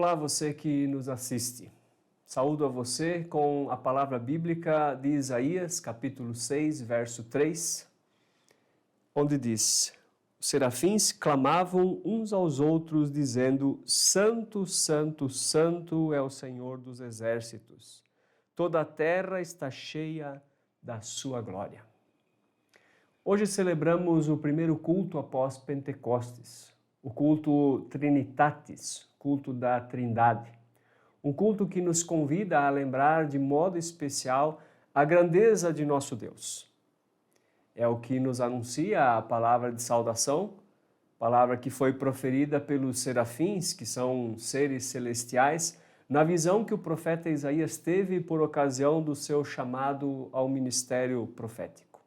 Olá, você que nos assiste. Saúdo a você com a palavra bíblica de Isaías, capítulo 6, verso 3, onde diz: Os serafins clamavam uns aos outros, dizendo: Santo, Santo, Santo é o Senhor dos exércitos. Toda a terra está cheia da sua glória. Hoje celebramos o primeiro culto após Pentecostes, o culto Trinitatis, culto da Trindade. Um culto que nos convida a lembrar de modo especial a grandeza de nosso Deus. É o que nos anuncia a palavra de saudação, palavra que foi proferida pelos serafins, que são seres celestiais, na visão que o profeta Isaías teve por ocasião do seu chamado ao ministério profético.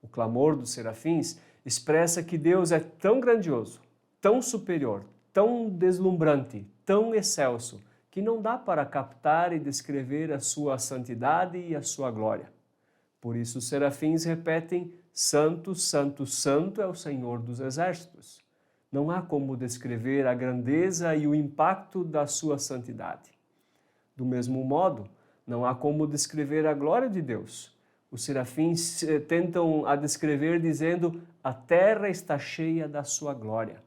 O clamor dos serafins expressa que Deus é tão grandioso, tão superior, tão deslumbrante, tão excelso, que não dá para captar e descrever a sua santidade e a sua glória. Por isso os serafins repetem: Santo, Santo, Santo é o Senhor dos exércitos. Não há como descrever a grandeza e o impacto da sua santidade. Do mesmo modo, não há como descrever a glória de Deus. Os serafins tentam a descrever dizendo: a terra está cheia da sua glória.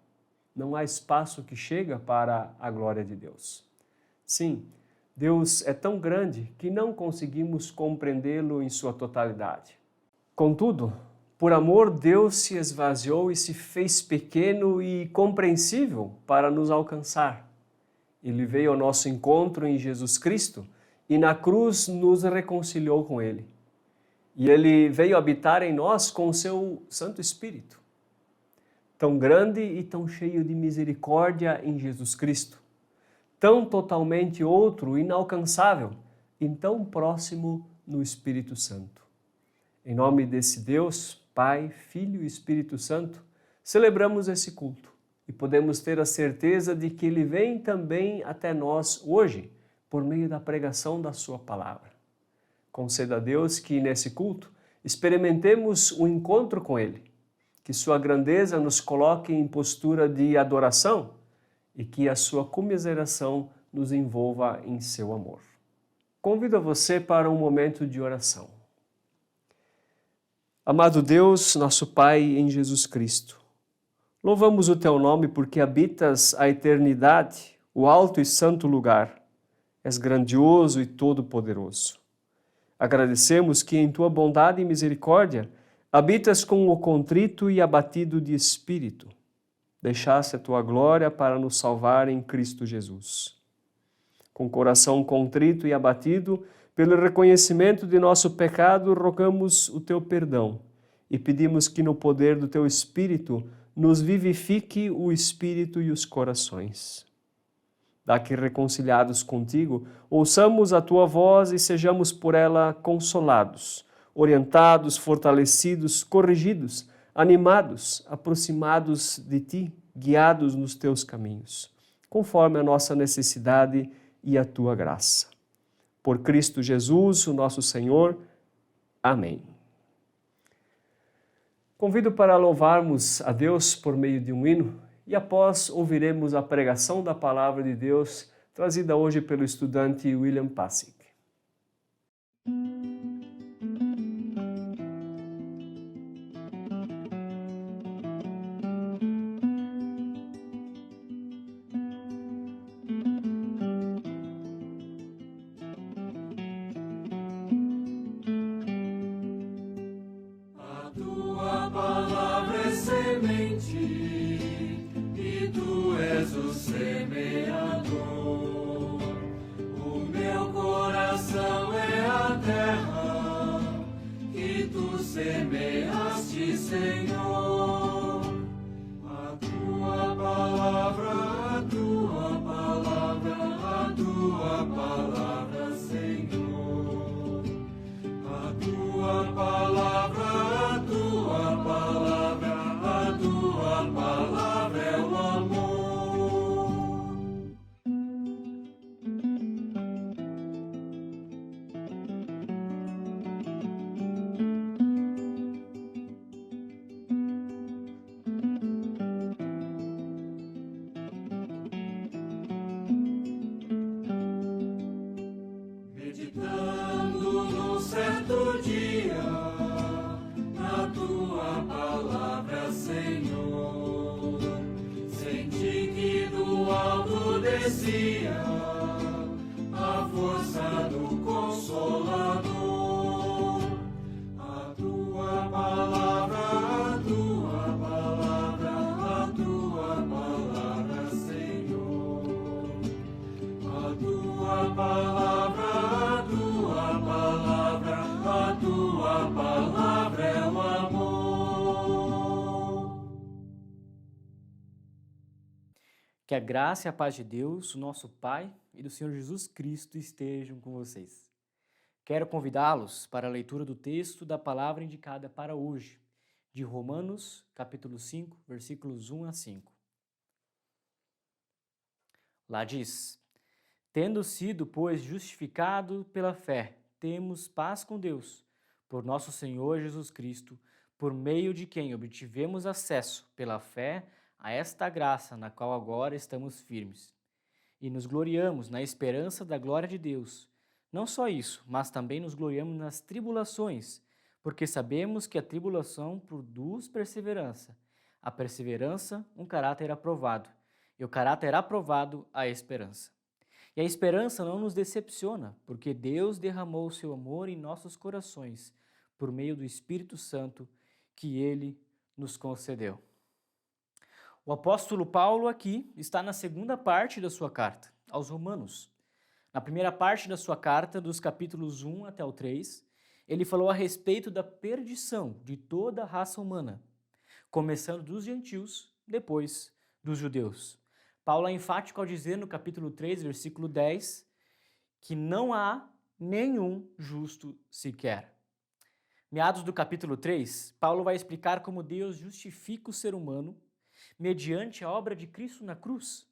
Não há espaço que chega para a glória de Deus. Sim, Deus é tão grande que não conseguimos compreendê-lo em sua totalidade. Contudo, por amor, Deus se esvaziou e se fez pequeno e compreensível para nos alcançar. Ele veio ao nosso encontro em Jesus Cristo e na cruz nos reconciliou com Ele. E Ele veio habitar em nós com o seu Santo Espírito. Tão grande e tão cheio de misericórdia em Jesus Cristo. Tão totalmente outro, inalcançável, e tão próximo no Espírito Santo. Em nome desse Deus, Pai, Filho e Espírito Santo, celebramos esse culto e podemos ter a certeza de que Ele vem também até nós hoje, por meio da pregação da Sua palavra. Conceda a Deus que nesse culto experimentemos o encontro com Ele, que Sua grandeza nos coloque em postura de adoração e que a Sua comiseração nos envolva em Seu amor. Convido você para um momento de oração. Amado Deus, nosso Pai em Jesus Cristo, louvamos o Teu nome porque habitas a eternidade, o alto e santo lugar. És grandioso e todo-poderoso. Agradecemos que em Tua bondade e misericórdia habitas com o contrito e abatido de espírito. Deixaste a Tua glória para nos salvar em Cristo Jesus. Com coração contrito e abatido, pelo reconhecimento de nosso pecado, rogamos o Teu perdão e pedimos que no poder do Teu Espírito nos vivifique o espírito e os corações. Dá que, reconciliados contigo, ouçamos a Tua voz e sejamos por ela consolados, orientados, fortalecidos, corrigidos, animados, aproximados de Ti, guiados nos Teus caminhos, conforme a nossa necessidade e a Tua graça. Por Cristo Jesus, o nosso Senhor. Amém. Convido para louvarmos a Deus por meio de um hino e após ouviremos a pregação da Palavra de Deus trazida hoje pelo estudante William Passig. Semeaste, Senhor, a Tua palavra, a Tua palavra, a Tua palavra, Senhor, a Tua palavra, a Tua palavra, a Tua palavra é o amor. Que a graça e a paz de Deus, o nosso Pai e do Senhor Jesus Cristo estejam com vocês. Quero convidá-los para a leitura do texto da palavra indicada para hoje, de Romanos, capítulo 5, versículos 1 a 5. Lá diz: Tendo sido, pois, justificado pela fé, temos paz com Deus, por nosso Senhor Jesus Cristo, por meio de quem obtivemos acesso, pela fé, a esta graça na qual agora estamos firmes. E nos gloriamos na esperança da glória de Deus. Não só isso, mas também nos gloriamos nas tribulações, porque sabemos que a tribulação produz perseverança. A perseverança, um caráter aprovado. E o caráter aprovado, a esperança. E a esperança não nos decepciona, porque Deus derramou o seu amor em nossos corações, por meio do Espírito Santo que Ele nos concedeu. O apóstolo Paulo aqui está na segunda parte da sua carta, aos Romanos. Na primeira parte da sua carta, dos capítulos 1 até o 3, ele falou a respeito da perdição de toda a raça humana, começando dos gentios, depois dos judeus. Paulo é enfático ao dizer no capítulo 3, versículo 10, que não há nenhum justo sequer. Meados do capítulo 3, Paulo vai explicar como Deus justifica o ser humano mediante a obra de Cristo na cruz.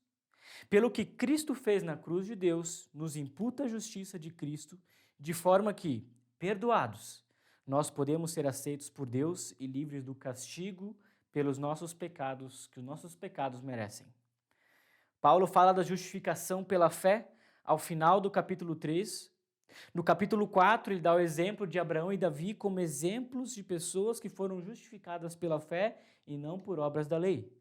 Pelo que Cristo fez na cruz de Deus, nos imputa a justiça de Cristo, de forma que, perdoados, nós podemos ser aceitos por Deus e livres do castigo pelos nossos pecados, que os nossos pecados merecem. Paulo fala da justificação pela fé ao final do capítulo 3. No capítulo 4, ele dá o exemplo de Abraão e Davi como exemplos de pessoas que foram justificadas pela fé e não por obras da lei.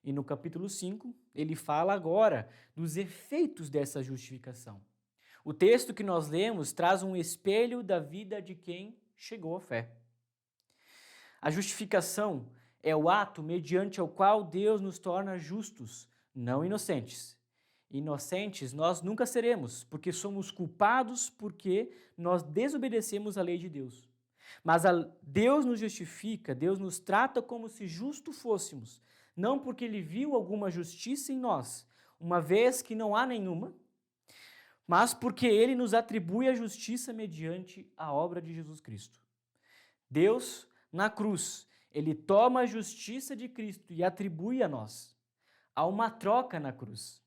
E no capítulo 5, ele fala agora dos efeitos dessa justificação. O texto que nós lemos traz um espelho da vida de quem chegou à fé. A justificação é o ato mediante o qual Deus nos torna justos, não inocentes. Inocentes nós nunca seremos, porque somos culpados porque nós desobedecemos a lei de Deus. Mas Deus nos justifica, Deus nos trata como se justo fôssemos, não porque Ele viu alguma justiça em nós, uma vez que não há nenhuma, mas porque Ele nos atribui a justiça mediante a obra de Jesus Cristo. Deus, na cruz, Ele toma a justiça de Cristo e atribui a nós. Há uma troca na cruz.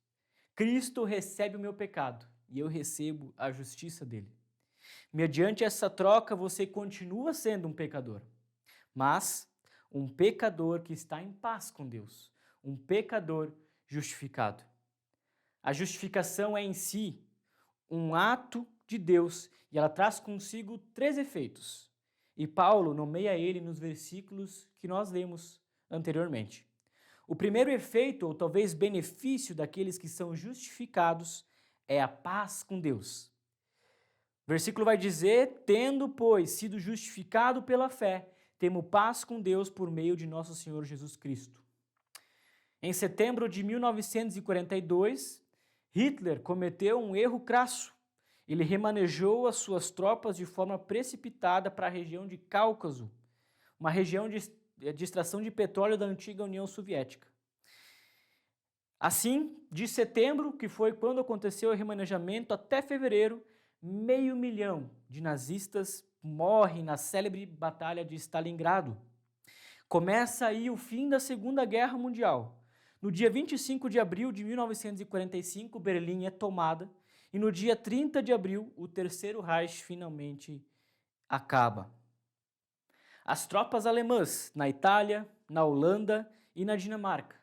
Cristo recebe o meu pecado e eu recebo a justiça dele. Mediante essa troca, você continua sendo um pecador, mas um pecador que está em paz com Deus, um pecador justificado. A justificação é em si um ato de Deus e ela traz consigo 3 efeitos. E Paulo nomeia ele nos versículos que nós lemos anteriormente. O primeiro efeito, ou talvez benefício daqueles que são justificados, é a paz com Deus. O versículo vai dizer: tendo, pois, sido justificado pela fé, temos paz com Deus por meio de nosso Senhor Jesus Cristo. Em setembro de 1942, Hitler cometeu um erro crasso. Ele remanejou as suas tropas de forma precipitada para a região de Cáucaso, uma região de extração de petróleo da antiga União Soviética. Assim, de setembro, que foi quando aconteceu o remanejamento, até fevereiro, 500 mil de nazistas morrem na célebre Batalha de Stalingrado. Começa aí o fim da Segunda Guerra Mundial. No dia 25 de abril de 1945, Berlim é tomada, e no dia 30 de abril, o Terceiro Reich finalmente acaba. As tropas alemãs na Itália, na Holanda e na Dinamarca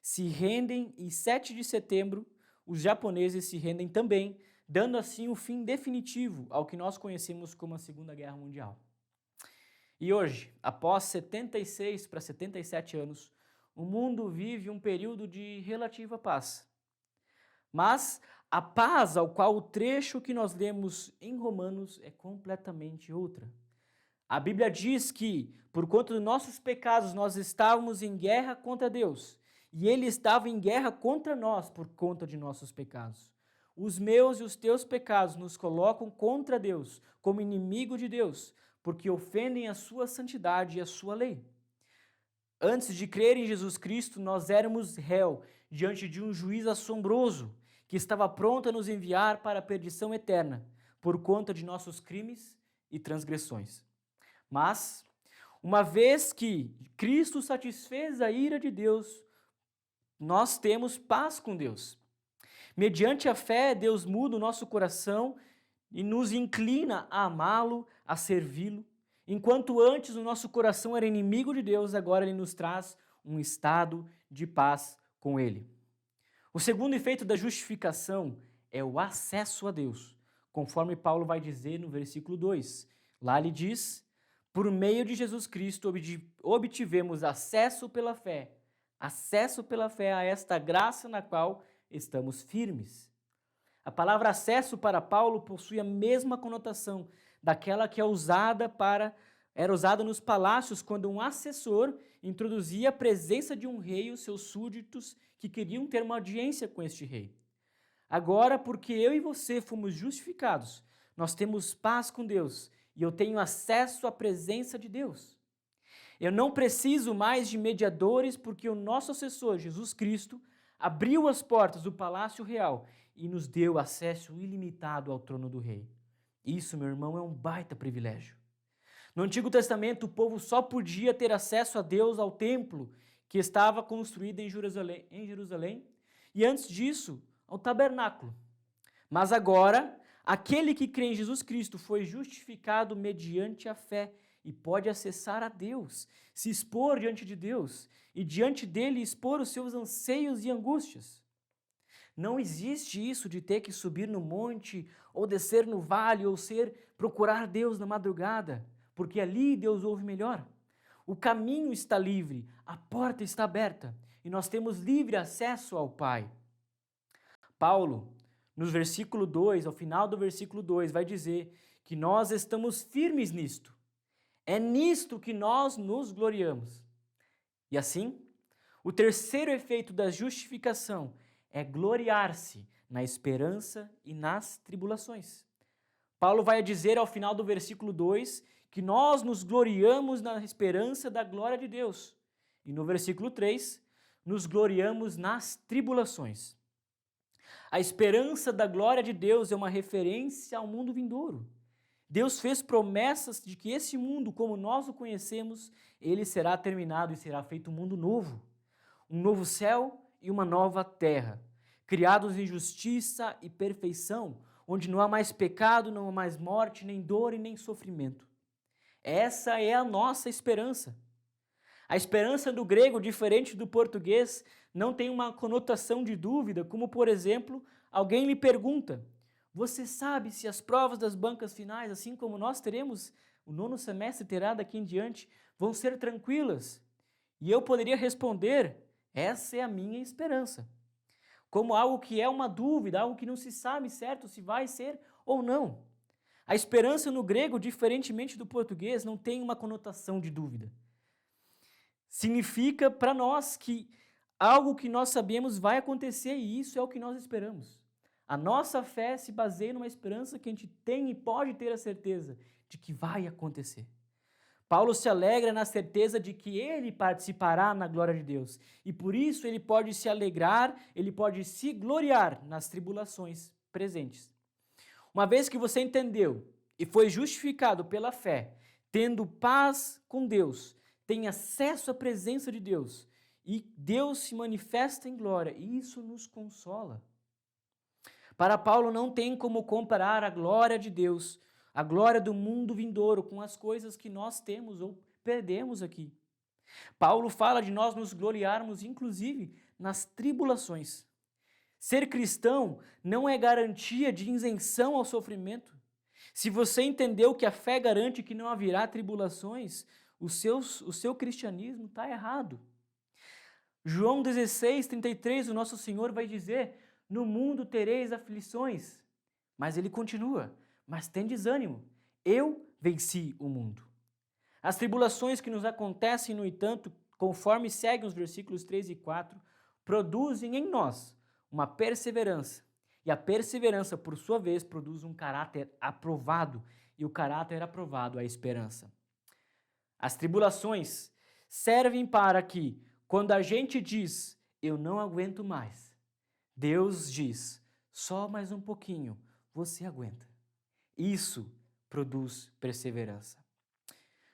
se rendem e 7 de setembro os japoneses se rendem também, dando assim o fim definitivo ao que nós conhecemos como a Segunda Guerra Mundial. E hoje, após 76 para 77 anos, o mundo vive um período de relativa paz. Mas a paz ao qual o trecho que nós lemos em Romanos é completamente outra. A Bíblia diz que, por conta dos nossos pecados, nós estávamos em guerra contra Deus, e Ele estava em guerra contra nós por conta de nossos pecados. Os meus e os teus pecados nos colocam contra Deus, como inimigo de Deus, porque ofendem a sua santidade e a sua lei. Antes de crer em Jesus Cristo, nós éramos réu diante de um juiz assombroso que estava pronto a nos enviar para a perdição eterna por conta de nossos crimes e transgressões. Mas, uma vez que Cristo satisfez a ira de Deus, nós temos paz com Deus. Mediante a fé, Deus muda o nosso coração e nos inclina a amá-lo, a servi-lo. Enquanto antes o nosso coração era inimigo de Deus, agora ele nos traz um estado de paz com ele. O segundo efeito da justificação é o acesso a Deus, conforme Paulo vai dizer no versículo 2. Lá ele diz: por meio de Jesus Cristo obtivemos acesso pela fé a esta graça na qual estamos firmes. A palavra acesso para Paulo possui a mesma conotação daquela que era usada nos palácios quando um assessor introduzia a presença de um rei e os seus súditos que queriam ter uma audiência com este rei. Agora, porque eu e você fomos justificados, nós temos paz com Deus e eu tenho acesso à presença de Deus. Eu não preciso mais de mediadores porque o nosso assessor, Jesus Cristo, abriu as portas do Palácio Real e nos deu acesso ilimitado ao trono do rei. Isso, meu irmão, é um baita privilégio. No Antigo Testamento, o povo só podia ter acesso a Deus ao templo que estava construído em Jerusalém e antes disso, ao tabernáculo. Mas agora, aquele que crê em Jesus Cristo foi justificado mediante a fé e pode acessar a Deus, se expor diante de Deus e diante dele expor os seus anseios e angústias. Não existe isso de ter que subir no monte ou descer no vale ou procurar Deus na madrugada, porque ali Deus ouve melhor. O caminho está livre, a porta está aberta e nós temos livre acesso ao Pai. Paulo, no versículo 2, ao final do versículo 2, vai dizer que nós estamos firmes nisto. É nisto que nós nos gloriamos. E assim, o terceiro efeito da justificação é gloriar-se na esperança e nas tribulações. Paulo vai dizer ao final do versículo 2 que nós nos gloriamos na esperança da glória de Deus. E no versículo 3, nos gloriamos nas tribulações. A esperança da glória de Deus é uma referência ao mundo vindouro. Deus fez promessas de que esse mundo, como nós o conhecemos, ele será terminado e será feito um mundo novo. Um novo céu e uma nova terra, criados em justiça e perfeição, onde não há mais pecado, não há mais morte, nem dor e nem sofrimento. Essa é a nossa esperança. A esperança do grego, diferente do português, não tem uma conotação de dúvida, como, por exemplo, alguém lhe pergunta: você sabe se as provas das bancas finais, assim como nós teremos, o 9º semestre terá daqui em diante, vão ser tranquilas? E eu poderia responder: essa é a minha esperança. Como algo que é uma dúvida, algo que não se sabe certo se vai ser ou não. A esperança no grego, diferentemente do português, não tem uma conotação de dúvida. Significa para nós que algo que nós sabemos vai acontecer e isso é o que nós esperamos. A nossa fé se baseia numa esperança que a gente tem e pode ter a certeza de que vai acontecer. Paulo se alegra na certeza de que ele participará na glória de Deus e por isso ele pode se alegrar, ele pode se gloriar nas tribulações presentes. Uma vez que você entendeu e foi justificado pela fé, tendo paz com Deus, tem acesso à presença de Deus e Deus se manifesta em glória e isso nos consola. Para Paulo não tem como comparar a glória de Deus, a glória do mundo vindouro com as coisas que nós temos ou perdemos aqui. Paulo fala de nós nos gloriarmos, inclusive, nas tribulações. Ser cristão não é garantia de isenção ao sofrimento. Se você entendeu que a fé garante que não haverá tribulações, o seu cristianismo está errado. João 16:33, o nosso Senhor vai dizer: no mundo tereis aflições. Mas ele continua: mas tendes ânimo, eu venci o mundo. As tribulações que nos acontecem, no entanto, conforme seguem os versículos 3 e 4, produzem em nós uma perseverança. E a perseverança, por sua vez, produz um caráter aprovado. E o caráter aprovado é a esperança. As tribulações servem para que, quando a gente diz eu não aguento mais. Deus diz, só mais um pouquinho, você aguenta. Isso produz perseverança.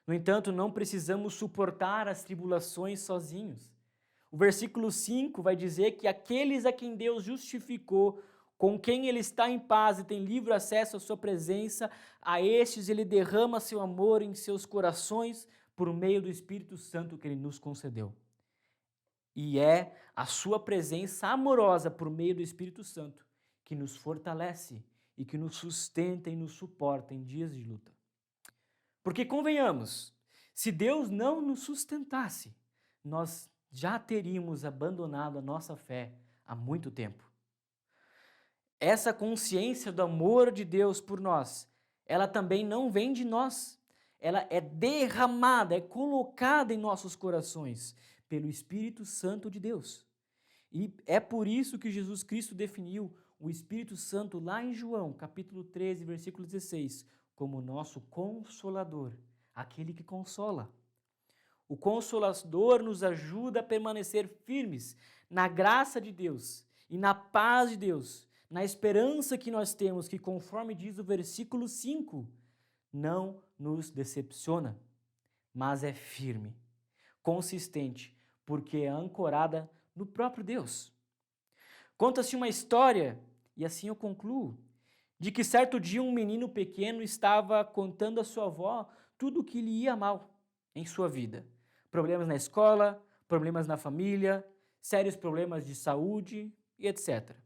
No entanto, não precisamos suportar as tribulações sozinhos. O versículo 5 vai dizer que aqueles a quem Deus justificou, com quem Ele está em paz e tem livre acesso à sua presença, a estes Ele derrama seu amor em seus corações por meio do Espírito Santo que Ele nos concedeu. E é a sua presença amorosa por meio do Espírito Santo que nos fortalece e que nos sustenta e nos suporta em dias de luta. Porque convenhamos, se Deus não nos sustentasse, nós já teríamos abandonado a nossa fé há muito tempo. Essa consciência do amor de Deus por nós, ela também não vem de nós. Ela é derramada, é colocada em nossos corações pelo Espírito Santo de Deus. E é por isso que Jesus Cristo definiu o Espírito Santo lá em João, capítulo 13, versículo 16, como nosso Consolador, aquele que consola. O Consolador nos ajuda a permanecer firmes na graça de Deus e na paz de Deus, na esperança que nós temos, que conforme diz o versículo 5, não nos decepciona, mas é firme, consistente, porque é ancorada no próprio Deus. Conta-se uma história, e assim eu concluo, de que certo dia um menino pequeno estava contando à sua avó tudo o que lhe ia mal em sua vida. Problemas na escola, problemas na família, sérios problemas de saúde e etc.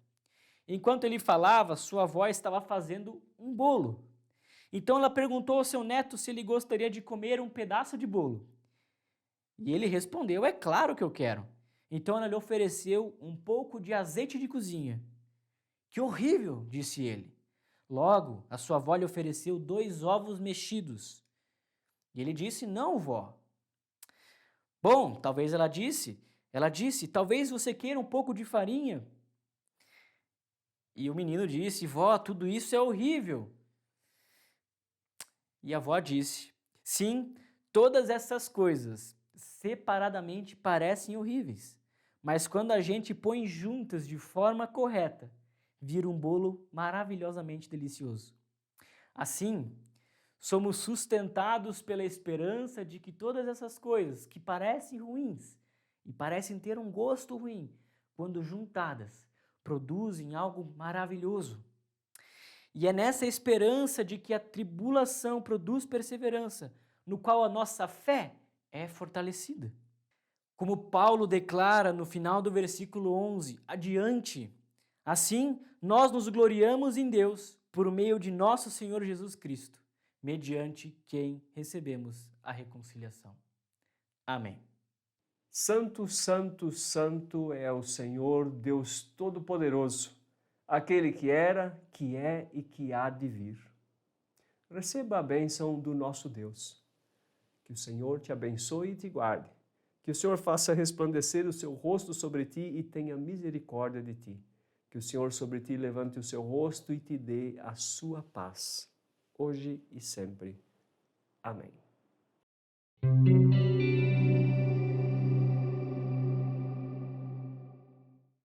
Enquanto ele falava, sua avó estava fazendo um bolo. Então ela perguntou ao seu neto se ele gostaria de comer um pedaço de bolo. E ele respondeu, é claro que eu quero. Então ela lhe ofereceu um pouco de azeite de cozinha. Que horrível, disse ele. Logo, a sua avó lhe ofereceu 2 ovos mexidos. E ele disse, não, vó. Bom, talvez ela disse, talvez você queira um pouco de farinha. E o menino disse, vó, tudo isso é horrível. E a avó disse, sim, todas essas coisas separadamente parecem horríveis, mas quando a gente põe juntas de forma correta, vira um bolo maravilhosamente delicioso. Assim, somos sustentados pela esperança de que todas essas coisas que parecem ruins e parecem ter um gosto ruim, quando juntadas, produzem algo maravilhoso. E é nessa esperança de que a tribulação produz perseverança, no qual a nossa fé é fortalecida. Como Paulo declara no final do versículo 11, adiante, assim nós nos gloriamos em Deus por meio de nosso Senhor Jesus Cristo, mediante quem recebemos a reconciliação. Amém. Santo, santo, santo é o Senhor Deus Todo-Poderoso, aquele que era, que é e que há de vir. Receba a bênção do nosso Deus. Que o Senhor te abençoe e te guarde. Que o Senhor faça resplandecer o seu rosto sobre ti e tenha misericórdia de ti. Que o Senhor sobre ti levante o seu rosto e te dê a sua paz, hoje e sempre. Amém.